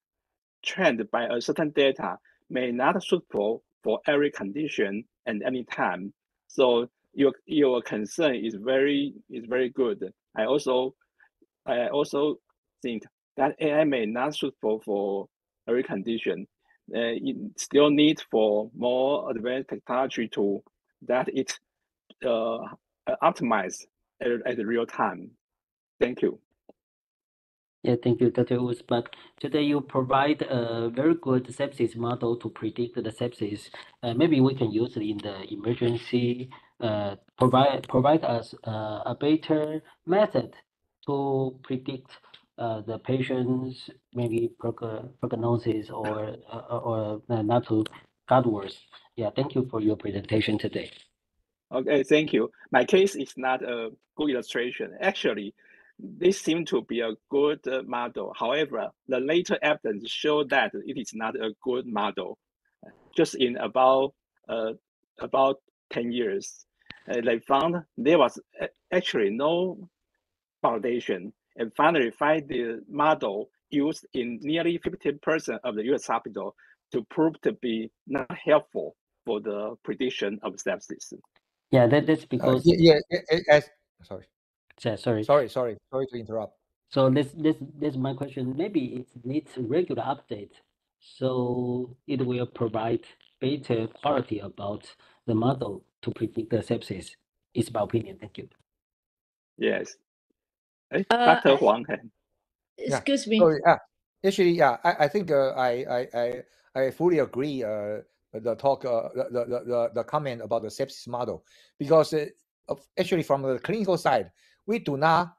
G: trained by a certain data may not suitable for every condition and any time. So your concern is very good. I also think that AI may not suitable for every condition. It still needs for more advanced technology to that it optimize at real time. Thank you.
J: Yeah, thank you, Dr. Wu. But today you provide a very good sepsis model to predict the sepsis. Maybe we can use it in the emergency. Provide us a better method to predict the patient's maybe prognosis or not to get worse. Yeah, thank you for your presentation today.
G: Okay, thank you. My case is not a good illustration. Actually, this seems to be a good model. However, the later evidence show that it is not a good model. Just in about 10 years, they found there was actually no validation, and finally find the model used in nearly 50% of the U.S. hospital to prove to be not helpful for the prediction of sepsis.
J: Yeah, that's because
I: sorry.
J: Yeah, sorry.
I: Sorry to interrupt.
J: So this my question. Maybe it needs regular update, so it will provide better quality about the model to predict the sepsis. It's my opinion. Thank you.
G: Yes. Dr. Huang.
C: Excuse me.
I: Sorry, actually, I think I fully agree. The talk, the comment about the sepsis model, because actually from the clinical side, we do not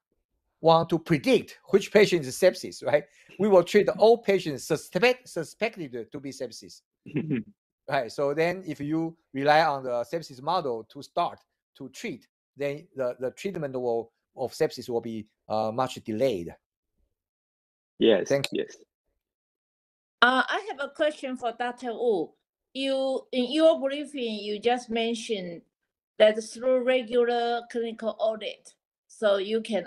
I: want to predict which patient is sepsis, right? We will treat all patients suspected to be sepsis, right? So then, if you rely on the sepsis model to start to treat, then the treatment of sepsis will be much delayed.
G: Yes.
I: Thank you.
G: Yes.
C: I have a question for Dr. Wu. In your briefing, you just mentioned that through regular clinical audit, so you can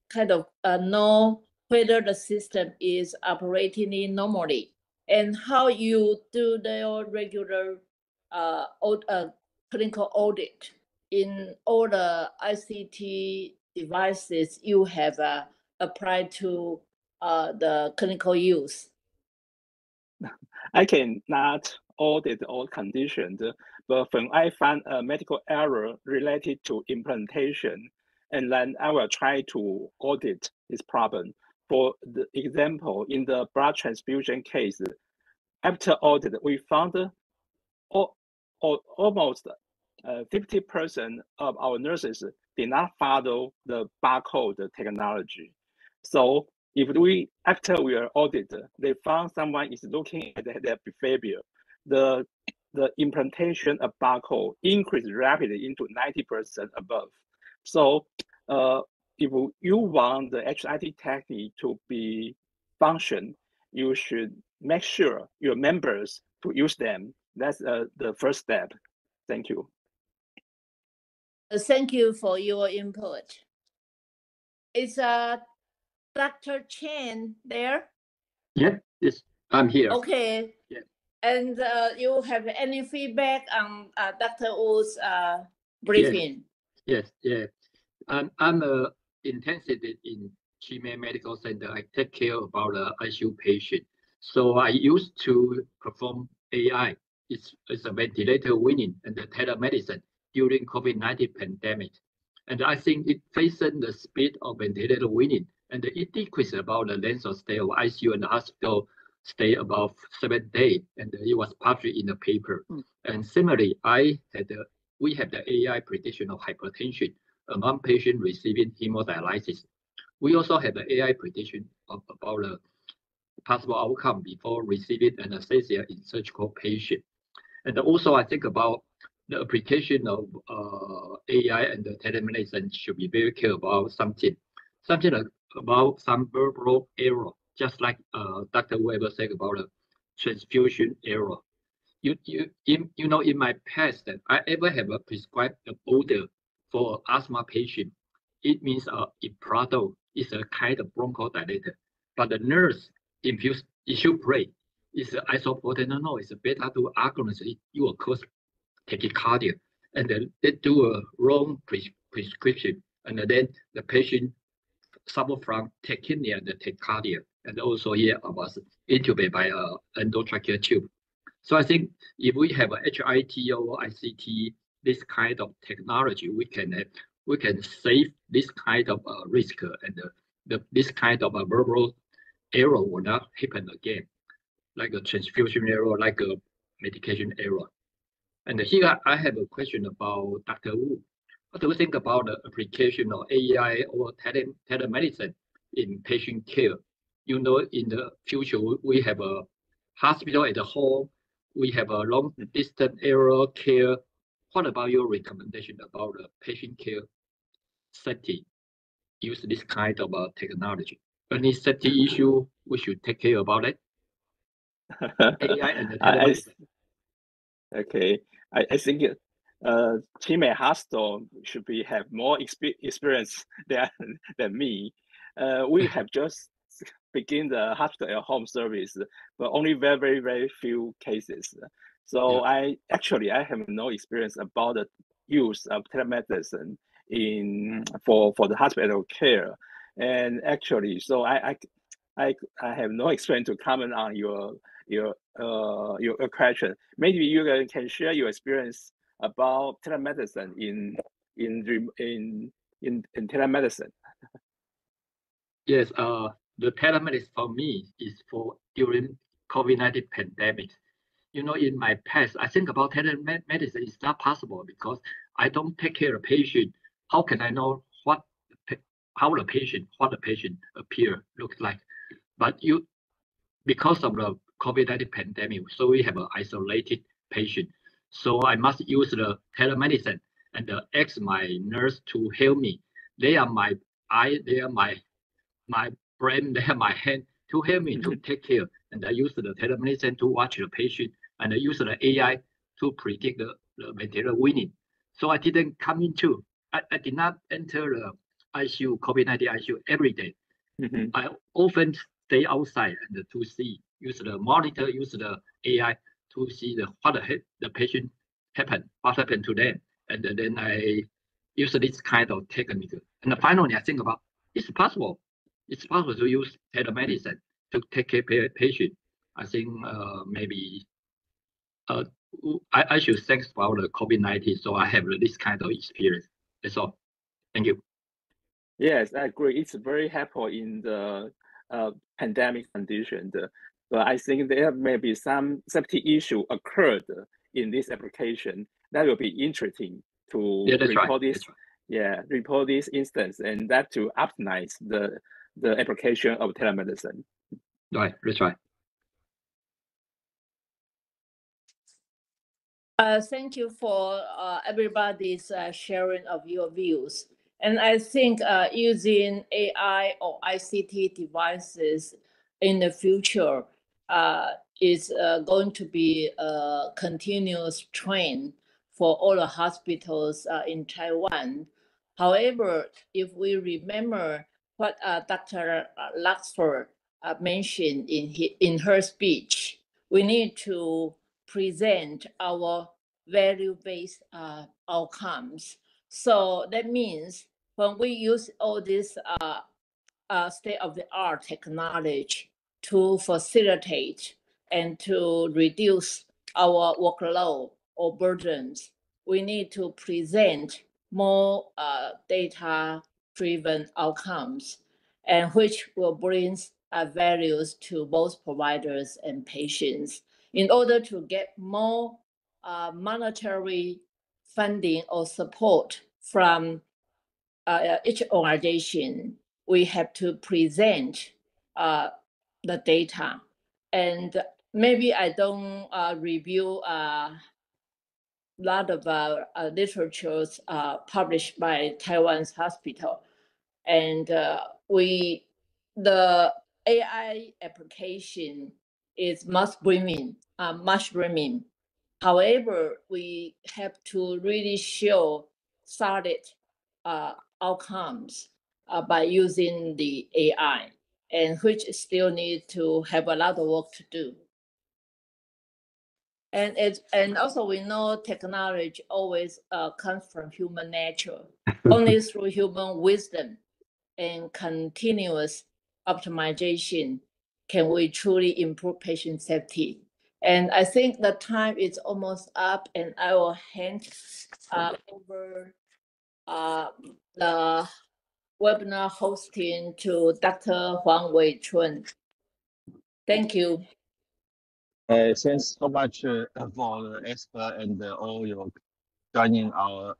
C: kind of know whether the system is operating normally, and how you do the regular clinical audit in all the ICT devices you have applied to the clinical use.
G: I cannot audit all conditions, but when I find a medical error related to implantation, and then I will try to audit this problem. For the example, in the blood transfusion case, after audit, we found almost 50% of our nurses did not follow the barcode technology. So if after we are audited, they found someone is looking at their behavior, the implementation of barcode increased rapidly into 90% above. So if you want the HIT technique to be function, you should make sure your members to use them. That's the first step. Thank you.
C: Thank you for your input. Is Dr. Chen there?
K: Yes, I'm here.
C: Okay.
K: Yeah.
C: And you have any feedback on Dr. Wu's briefing?
K: Yes. I'm intensively in Chih-Cheng Medical Center. I take care about the ICU patient. So I used to perform AI. It's a ventilator winning and the telemedicine during COVID-19 pandemic. And I think it faces the speed of ventilator winning, and it decreased about the length of stay of ICU and the hospital stay about 7 days, and it was published in the paper. And similarly, we have the AI prediction of hypertension among patients receiving hemodialysis. We also have the AI prediction about the possible outcome before receiving anesthesia in surgical patient. And also I think about the application of AI and the telemedicine should be very careful about something about some verbal error, just like Dr. Weber said about the transfusion error. You know, in my past, that I ever have a prescribed order for asthma patient. It means Iprado is a kind of bronchodilator, but the nurse infused issue pray is isoproterenol, is a beta-2 agonist. It will cause tachycardia, and then they do a wrong prescription, and then the patient suffer from tachypnea and tachycardia, and also here I was intubated by endotracheal tube. So I think if we have a HIT or ICT, this kind of technology, we can save this kind of risk, and this kind of verbal error will not happen again, like a transfusion error, like a medication error. And here I have a question about Dr. Wu. What do you think about the application of AI or telemedicine in patient care? You know, in the future, we have a hospital at home, we have a long distance error care. What about your recommendation about the patient care safety? Use this kind of technology. Any safety issue we should take care about it? AI and the telemedicine.
G: Okay, I think Chih-Cheng Hospital should have more experience than me. We have just begin the hospital at home service, but only very few cases. So yeah. I have no experience about the use of telemedicine for the hospital care, and actually, so I have no experience to comment on your question. Maybe you can share your experience about telemedicine in telemedicine.
K: Yes, the telemedicine for me is for during COVID-19 pandemic. You know, in my past, I think about telemedicine is not possible because I don't take care of the patient. How can I know what the patient looks like? But because of the COVID-19 pandemic, so we have an isolated patient. So I must use the telemedicine and ask my nurse to help me. They are my eye, they are my brain, they are my hand to help me to take care. And I use the telemedicine to watch the patient, and I use the AI to predict the ventilator winning. So I didn't come into, I did not enter the ICU, COVID-19 ICU every day. I often stay outside and to see, use the monitor, use the AI to see what the patient what happened to them. And then I use this kind of technique. And finally, I think about it's possible to use telemedicine to take care of patient. I think maybe I should thanks about the COVID-19, so I have this kind of experience. That's all. Thank you.
G: Yes, I agree. It's very helpful in the pandemic condition, but I think there may be some safety issue occurred in this application that will be interesting to report this. Yeah, report this instance, and that to optimize the application of telemedicine.
K: Right, that's right.
C: Thank you for everybody's sharing of your views. And I think using AI or ICT devices in the future is going to be a continuous trend for all the hospitals in Taiwan. However, if we remember what Dr. Luxford mentioned in her speech, we need to present our value-based outcomes. So that means when we use all this state-of-the-art technology to facilitate and to reduce our workload or burdens, we need to present more data-driven outcomes, and which will bring values to both providers and patients. In order to get more monetary funding or support from each organization, we have to present the data. And maybe I don't review a lot of literatures published by Taiwan's hospital. And the AI application is mushrooming. However, we have to really show solid outcomes by using the AI, and which still need to have a lot of work to do. And also we know technology always comes from human nature. Only through human wisdom and continuous optimization can we truly improve patient safety. And I think the time is almost up, and I will hand over the webinar hosting to Dr. Huang Wei-Chun. Thank you.
B: Thanks so much for the expert and all your joining our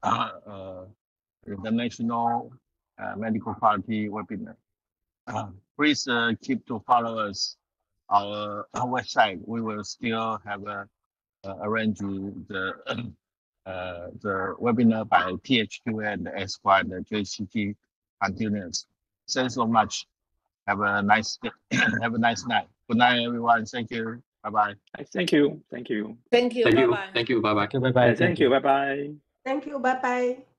B: international medical quality webinar. Please keep to follow us, our website. We will still have arrange the webinar by THQA and ASQua and the JCT continuous. Thanks so much. Have a nice day. Have a nice night. Good night, everyone. Thank you. Bye-bye.
G: Thank you. Thank you.
C: Thank you.
K: Thank you.
C: Bye-bye.
K: Thank you. Bye-bye.
J: Bye bye.
G: Thank you. Bye-bye.
A: Thank you. Bye-bye.